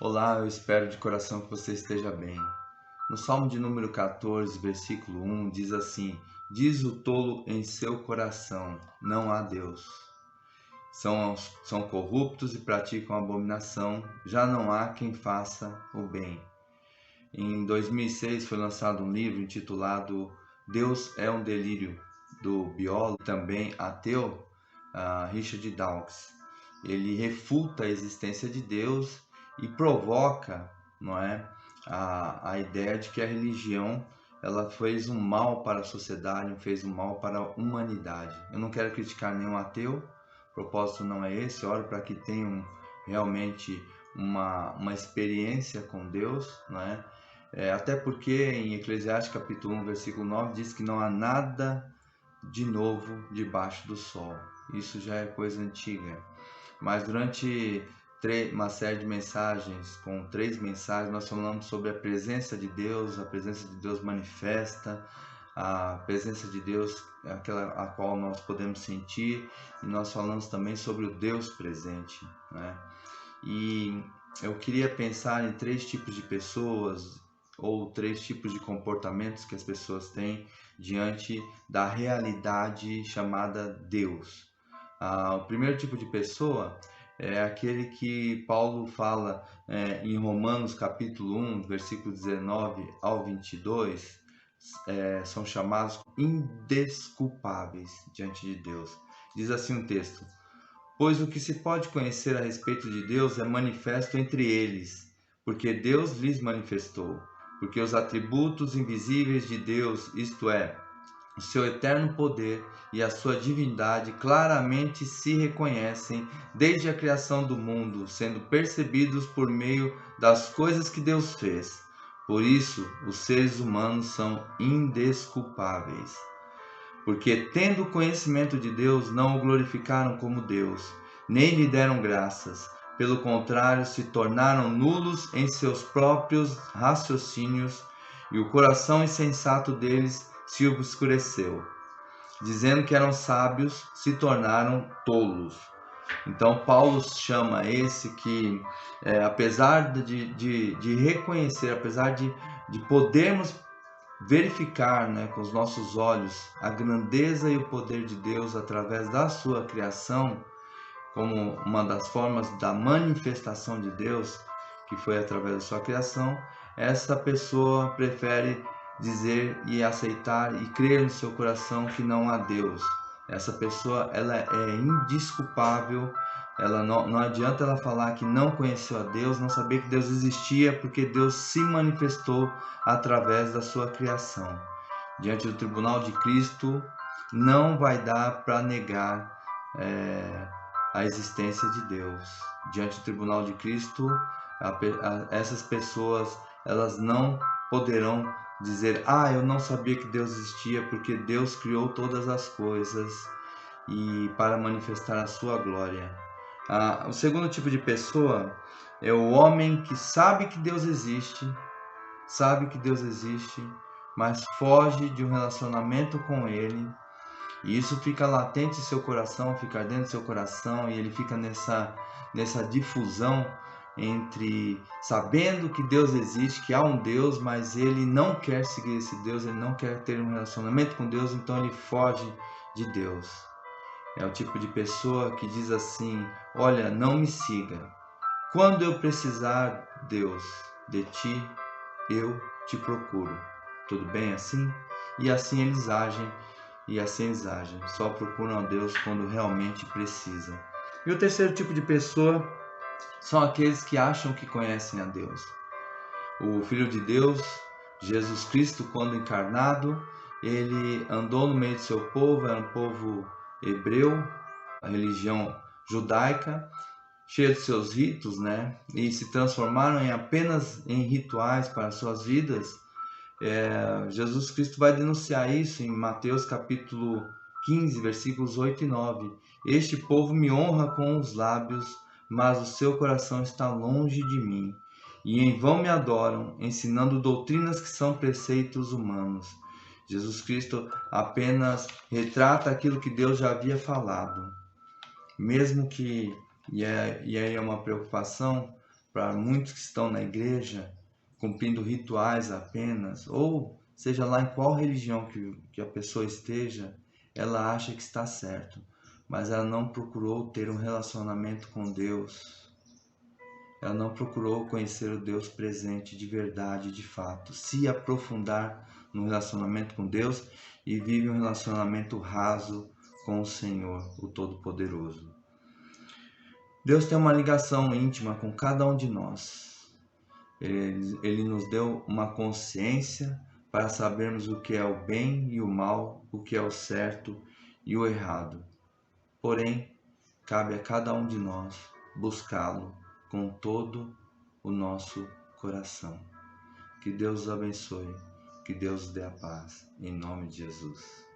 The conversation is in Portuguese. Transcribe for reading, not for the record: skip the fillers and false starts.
Olá, eu espero de coração que você esteja bem. No Salmo de número 14, versículo 1, diz assim: Diz o tolo em seu coração, não há Deus. São corruptos e praticam abominação, já não há quem faça o bem. Em 2006 foi lançado um livro intitulado Deus é um Delírio, do biólogo também ateu, Richard Dawkins. Ele refuta a existência de Deus e provoca, não é, a ideia de que a religião ela fez um mal para a sociedade, fez um mal para a humanidade. Eu não quero criticar nenhum ateu, o propósito não é esse, oro para que tenham realmente uma experiência com Deus, não é? Até porque em Eclesiastes capítulo 1, versículo 9 diz que não há nada de novo debaixo do sol. Isso já é coisa antiga. Mas durante uma série de mensagens, com 3 mensagens, nós falamos sobre a presença de Deus manifesta, a presença de Deus, aquela a qual nós podemos sentir, e nós falamos também sobre o Deus presente, né? E eu queria pensar em 3 tipos de pessoas, ou 3 tipos de comportamentos que as pessoas têm diante da realidade chamada Deus. O primeiro tipo de pessoa é aquele que Paulo fala em Romanos capítulo 1, versículo 19 ao 22, são chamados indesculpáveis diante de Deus. Diz assim o texto: Pois o que se pode conhecer a respeito de Deus é manifesto entre eles, porque Deus lhes manifestou. Porque os atributos invisíveis de Deus, isto é, o seu eterno poder e a sua divindade, claramente se reconhecem desde a criação do mundo, sendo percebidos por meio das coisas que Deus fez. Por isso, os seres humanos são indesculpáveis. Porque, tendo conhecimento de Deus, não o glorificaram como Deus, nem lhe deram graças. Pelo contrário, se tornaram nulos em seus próprios raciocínios, e o coração insensato deles se obscureceu. Dizendo que eram sábios, se tornaram tolos. Então, Paulo chama esse que, apesar de reconhecer, apesar de podermos verificar, né, com os nossos olhos a grandeza e o poder de Deus através da sua criação, como uma das formas da manifestação de Deus, que foi através da sua criação, essa pessoa prefere dizer e aceitar e crer no seu coração que não há Deus. Essa pessoa ela é indesculpável. Ela não adianta ela falar que não conheceu a Deus, não sabia que Deus existia, porque Deus se manifestou através da sua criação. Diante do tribunal de Cristo, não vai dar para negar a existência de Deus. Diante do tribunal de Cristo, essas pessoas elas não poderão dizer: eu não sabia que Deus existia, porque Deus criou todas as coisas e para manifestar a sua glória. O segundo tipo de pessoa é o homem que sabe que Deus existe, mas foge de um relacionamento com Ele, e isso fica latente em seu coração, fica dentro do seu coração, e ele fica nessa difusão entre sabendo que Deus existe, que há um Deus, mas ele não quer seguir esse Deus, ele não quer ter um relacionamento com Deus, então ele foge de Deus. É o tipo de pessoa que diz assim: olha, não me siga. Quando eu precisar, Deus, de ti, eu te procuro. Tudo bem assim? E assim eles agem, só procuram a Deus quando realmente precisam. E o terceiro tipo de pessoa são aqueles que acham que conhecem a Deus. O Filho de Deus, Jesus Cristo, quando encarnado, ele andou no meio do seu povo, era um povo hebreu, a religião judaica, cheia de seus ritos, né? E se transformaram apenas em rituais para suas vidas. Jesus Cristo vai denunciar isso em Mateus capítulo 15, versículos 8 e 9. Este povo me honra com os lábios, mas o seu coração está longe de mim. E em vão me adoram, ensinando doutrinas que são preceitos humanos. Jesus Cristo apenas retrata aquilo que Deus já havia falado. Mesmo que, e aí é uma preocupação, para muitos que estão na igreja, cumprindo rituais apenas, ou seja lá em qual religião que a pessoa esteja, ela acha que está certo, mas ela não procurou ter um relacionamento com Deus. Ela não procurou conhecer o Deus presente de verdade, de fato, se aprofundar no relacionamento com Deus e vive um relacionamento raso com o Senhor, o Todo-Poderoso. Deus tem uma ligação íntima com cada um de nós. Ele nos deu uma consciência para sabermos o que é o bem e o mal, o que é o certo e o errado. Porém, cabe a cada um de nós buscá-lo com todo o nosso coração. Que Deus os abençoe, que Deus dê a paz, em nome de Jesus.